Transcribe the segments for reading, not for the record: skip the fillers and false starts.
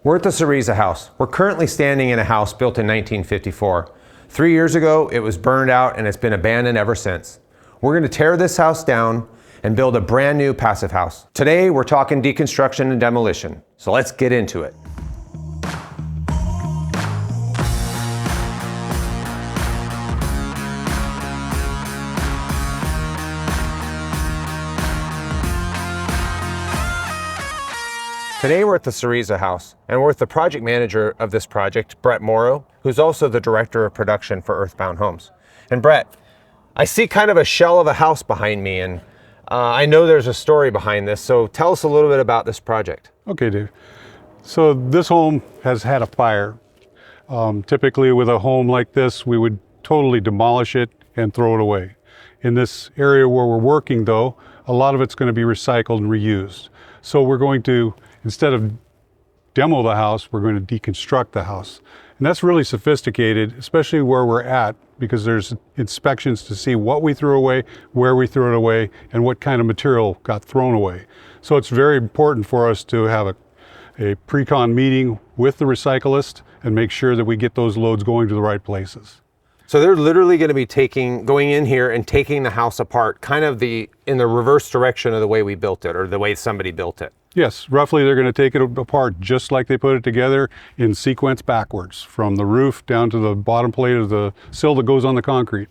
We're at the Cereza House. We're currently standing in a house built in 1954. 3 years ago, it was burned out and it's been abandoned ever since. We're going to tear this house down and build a brand new passive house. Today, we're talking deconstruction and demolition. So let's get into it. Today we're at the Cereza House, and we're with the project manager of this project, Brett Morrow, who's also the director of production for Earthbound Homes. And Brett, I see kind of a shell of a house behind me, and I know there's a story behind this, so tell us a little bit about this project. Okay, Dave. So this home has had a fire. Typically with a home like this, we would totally demolish it and throw it away. In this area where we're working though, a lot of it's going to be recycled and reused. So we're going to, instead of demo the house, we're going to deconstruct the house. And that's really sophisticated, especially where we're at, because there's inspections to see what we threw away, where we threw it away, and what kind of material got thrown away. So it's very important for us to have a pre-con meeting with the recyclist and make sure that we get those loads going to the right places. So they're literally going to be going in here and taking the house apart, kind of in the reverse direction of the way we built it, or the way somebody built it. Yes, roughly they're going to take it apart just like they put it together in sequence backwards, from the roof down to the bottom plate of the sill that goes on the concrete.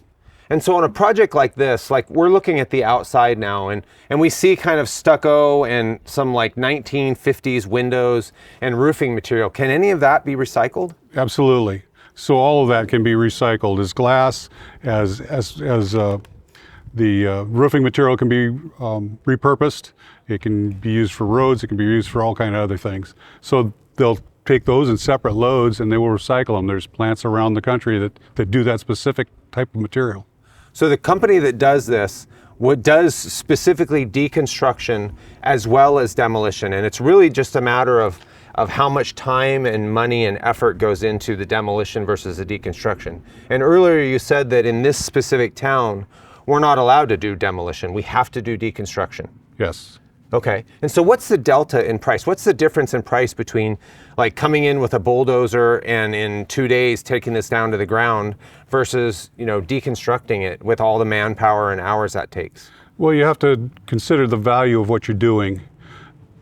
And so on a project like this, like we're looking at the outside now, and we see kind of stucco and some like 1950s windows and roofing material. Can any of that be recycled? Absolutely. So all of that can be recycled as glass, as the roofing material can be repurposed. It can be used for roads. It can be used for all kinds of other things. So they'll take those in separate loads and they will recycle them. There's plants around the country that do that specific type of material. So the company that does this does specifically deconstruction as well as demolition. And it's really just a matter of how much time and money and effort goes into the demolition versus the deconstruction. And earlier you said that in this specific town, we're not allowed to do demolition. We have to do deconstruction. Yes. Okay. And so what's the delta in price? What's the difference in price between like coming in with a bulldozer and in 2 days taking this down to the ground versus, deconstructing it with all the manpower and hours that takes? Well, you have to consider the value of what you're doing.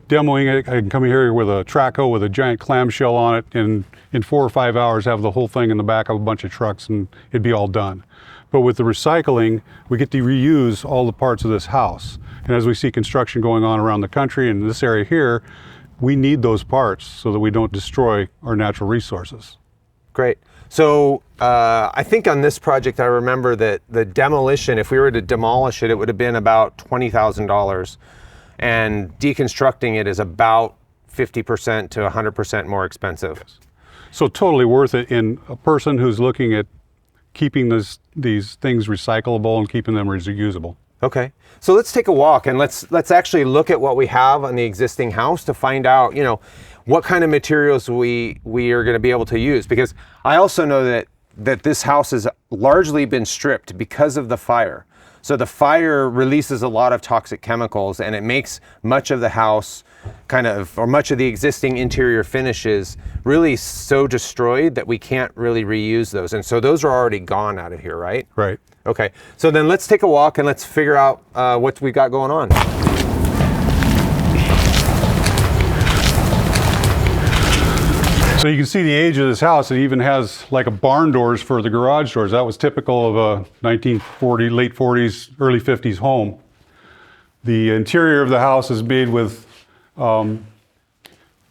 Demoing it, I can come here with a track hoe with a giant clamshell on it, and in 4 or 5 hours have the whole thing in the back of a bunch of trucks and it'd be all done. But with the recycling, we get to reuse all the parts of this house. And as we see construction going on around the country and in this area here, we need those parts so that we don't destroy our natural resources. Great. So I think on this project, I remember that the demolition, if we were to demolish it, it would have been about $20,000. And deconstructing it is about 50% to 100% more expensive. Yes. So totally worth it in a person who's looking at keeping these things recyclable and keeping them reusable. Okay, so let's take a walk and let's actually look at what we have on the existing house to find out, what kind of materials we are going to be able to use. Because I also know that this house has largely been stripped because of the fire. So the fire releases a lot of toxic chemicals and it makes much of the house or much of the existing interior finishes really so destroyed that we can't really reuse those. And so those are already gone out of here, right? Right. Okay, so then let's take a walk and let's figure out what we've got going on. So you can see the age of this house. It even has like a barn doors for the garage doors. That was typical of a 1940, late 40s, early 50s home. The interior of the house is made with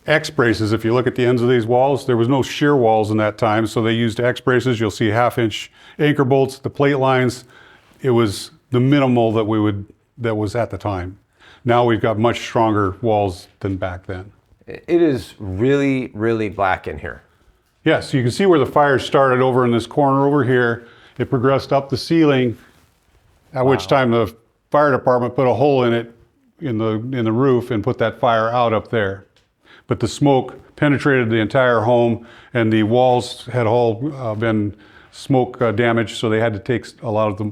X braces. If you look at the ends of these walls, there was no shear walls in that time, so they used X braces. You'll see 1/2-inch anchor bolts, the plate lines. It was the minimal that was at the time. Now we've got much stronger walls than back then. It is really, really black in here. Yes, you can see where the fire started over in this corner over here. It progressed up the ceiling, at which time the fire department put a hole in it in the roof and put that fire out up there. But the smoke penetrated the entire home and the walls had all been smoke damaged, so they had to take a lot of the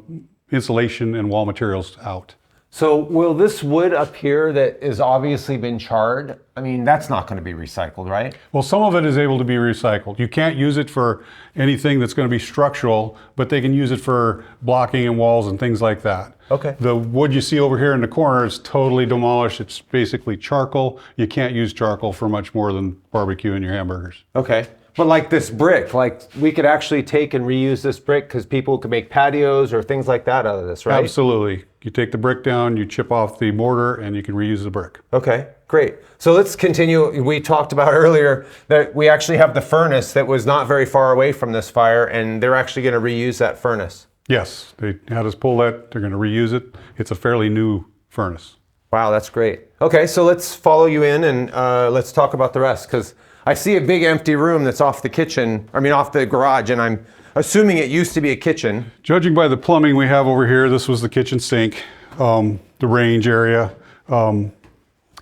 insulation and wall materials out. So will this wood up here that is obviously been charred, I mean, that's not going to be recycled, right? Well, some of it is able to be recycled. You can't use it for anything that's going to be structural, but they can use it for blocking in walls and things like that. Okay. The wood you see over here in the corner is totally demolished. It's basically charcoal. You can't use charcoal for much more than barbecuing your hamburgers. Okay. But like this brick, like we could actually take and reuse this brick because people could make patios or things like that out of this, right? Absolutely. You take the brick down, you chip off the mortar, and you can reuse the brick. Okay, great. So let's continue. We talked about earlier that we actually have the furnace that was not very far away from this fire, and they're actually going to reuse that furnace. Yes, they had us pull that. They're going to reuse it. It's a fairly new furnace. Wow, that's great. Okay, so let's follow you in and let's talk about the rest, because I see a big empty room that's off the kitchen, off the garage, and I'm assuming it used to be a kitchen. Judging by the plumbing we have over here, this was the kitchen sink, the range area.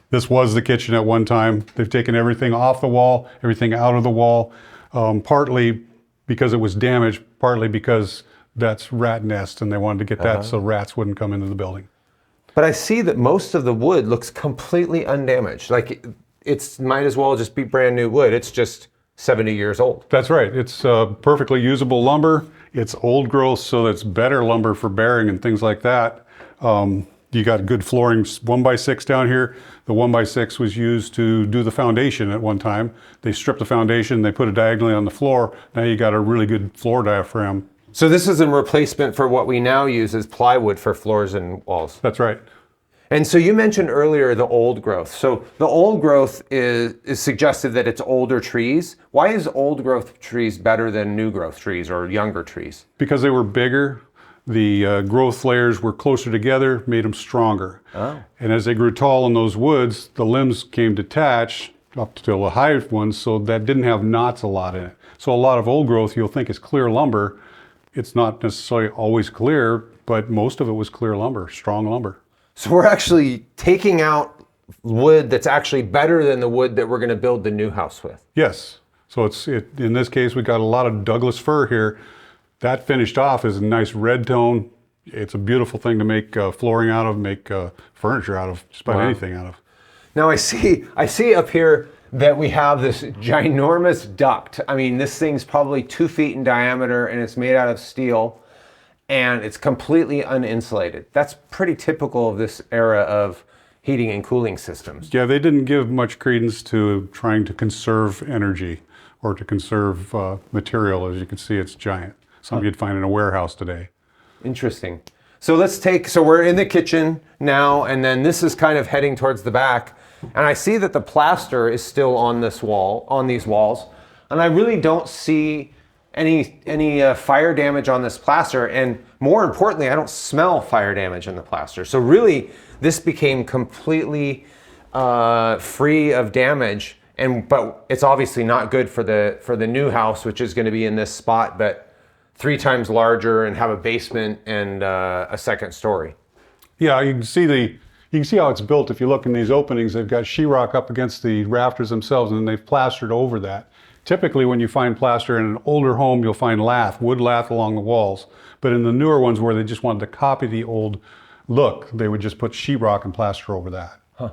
This was the kitchen at one time. They've taken everything off the wall, everything out of the wall, partly because it was damaged, partly because that's rat nest and they wanted to get that so rats wouldn't come into the building. But I see that most of the wood looks completely undamaged. Like it's might as well just be brand new wood. It's just 70 years old. That's right. It's perfectly usable lumber. It's old growth, so it's better lumber for bearing and things like that. You got good flooring, 1x6 down here. The 1x6 was used to do the foundation at one time. They stripped the foundation, they put it diagonally on the floor. Now you got a really good floor diaphragm. So this is a replacement for what we now use as plywood for floors and walls. That's right. And so you mentioned earlier the old growth. So the old growth is suggested that it's older trees. Why is old growth trees better than new growth trees or younger trees? Because they were bigger, the growth layers were closer together, made them stronger. Oh. And as they grew tall in those woods, the limbs came detached up to the high ones, so that didn't have knots a lot in it. So a lot of old growth you'll think is clear lumber. It's not necessarily always clear, but most of it was clear lumber, strong lumber. So we're actually taking out wood that's actually better than the wood that we're going to build the new house with. Yes. So in this case, we got a lot of Douglas fir here. That finished off is a nice red tone. It's a beautiful thing to make flooring out of, make furniture out of, just about anything out of. Now I see up here that we have this ginormous duct. I mean, this thing's probably 2 feet in diameter and it's made out of steel. And it's completely uninsulated. That's pretty typical of this era of heating and cooling systems. Yeah, they didn't give much credence to trying to conserve energy or to conserve material. As you can see, it's giant. Something you'd find in a warehouse today. Interesting. So so we're in the kitchen now, and then this is kind of heading towards the back. And I see that the plaster is still on this wall, on these walls. And I really don't see any fire damage on this plaster, and more importantly, I don't smell fire damage in the plaster. So really, this became completely free of damage, but it's obviously not good for the new house, which is going to be in this spot, but 3 times larger and have a basement and a second story. Yeah, you can see how it's built. If you look in these openings, they've got sheetrock up against the rafters themselves, and then they've plastered over that. Typically, when you find plaster in an older home, you'll find wood lath along the walls. But in the newer ones where they just wanted to copy the old look, they would just put sheetrock and plaster over that. Huh,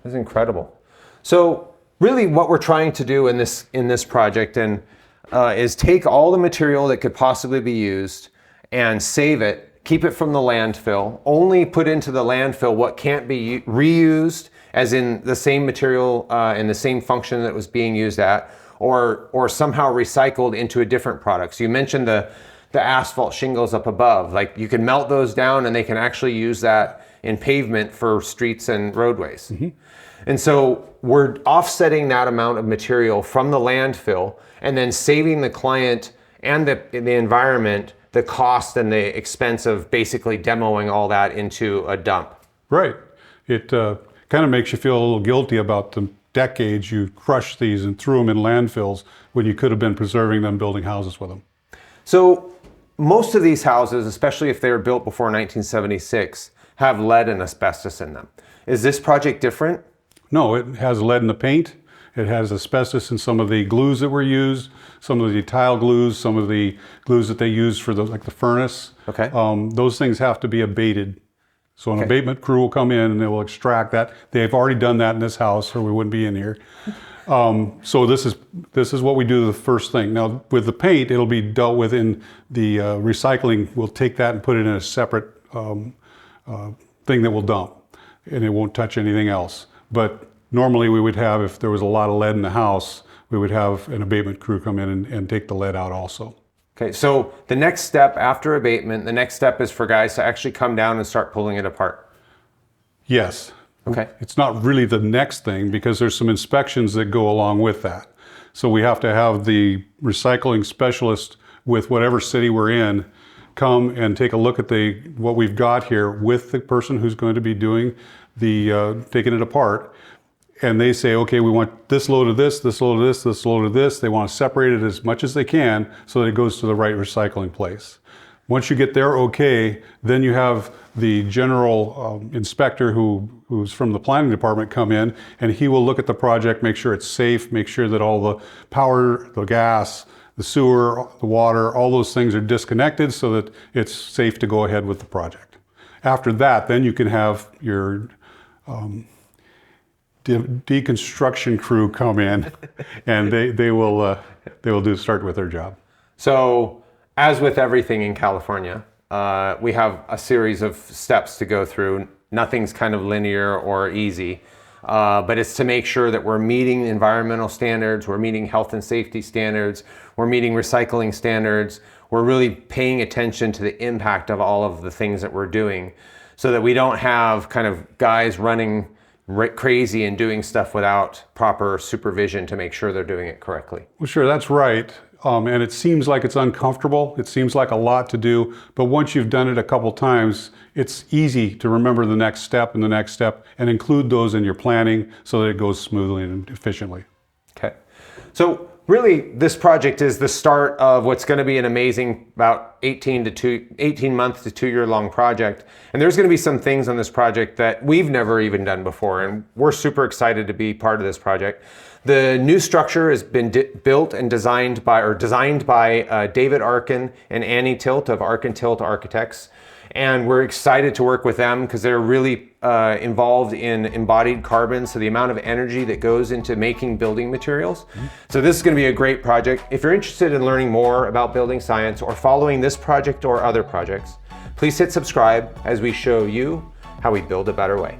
that's incredible. So really what we're trying to do in this project is take all the material that could possibly be used and save it, keep it from the landfill, only put into the landfill what can't be reused, as in the same material and the same function that it was being used at, or somehow recycled into a different product. So you mentioned the asphalt shingles up above. Like you can melt those down and they can actually use that in pavement for streets and roadways. Mm-hmm. And so we're offsetting that amount of material from the landfill and then saving the client and the environment the cost and the expense of basically demoing all that into a dump. Right. It kind of makes you feel a little guilty about the decades you crushed these and threw them in landfills when you could have been preserving them, building houses with them. So most of these houses, especially if they were built before 1976, have lead and asbestos in them. Is this project different? No, it has lead in the paint. It has asbestos in some of the glues that were used, some of the tile glues, some of the glues that they use for like the furnace. Okay. Those things have to be abated So an abatement crew will come in and they will extract that. They've already done that in this house, or we wouldn't be in here. So this is what we do the first thing. Now with the paint, it'll be dealt with in the recycling. We'll take that and put it in a separate thing that we'll dump, and it won't touch anything else. But normally we would have, if there was a lot of lead in the house, we would have an abatement crew come in and take the lead out also. Okay, so the next step after abatement, the next step is for guys to actually come down and start pulling it apart. Yes. Okay. It's not really the next thing because there's some inspections that go along with that. So we have to have the recycling specialist with whatever city we're in come and take a look at what we've got here with the person who's going to be doing the taking it apart. And they say, okay, we want this load of this load of this load of this. They want to separate it as much as they can so that it goes to the right recycling place. Once you get there okay, then you have the general inspector who's from the planning department come in, and he will look at the project, make sure it's safe, make sure that all the power, the gas, the sewer, the water, all those things are disconnected so that it's safe to go ahead with the project. After that, then you can have your deconstruction crew come in, and they will start with their job. So, as with everything in California, we have a series of steps to go through. Nothing's kind of linear or easy, but it's to make sure that we're meeting environmental standards, we're meeting health and safety standards, we're meeting recycling standards, we're really paying attention to the impact of all of the things that we're doing so that we don't have kind of guys running crazy and doing stuff without proper supervision to make sure they're doing it correctly. Well, sure, that's right. And it seems like it's uncomfortable. It seems like a lot to do, but once you've done it a couple times, it's easy to remember the next step and the next step and include those in your planning so that it goes smoothly and efficiently. Okay. So really, this project is the start of what's going to be an amazing about 18 months to 2 year long project. And there's going to be some things on this project that we've never even done before. And we're super excited to be part of this project. The new structure has been built and designed by David Arkin and Annie Tilt of Arkin Tilt Architects. And we're excited to work with them because they're really involved in embodied carbon, so the amount of energy that goes into making building materials. So this is going to be a great project. If you're interested in learning more about building science or following this project or other projects, please hit subscribe as we show you how we build a better way.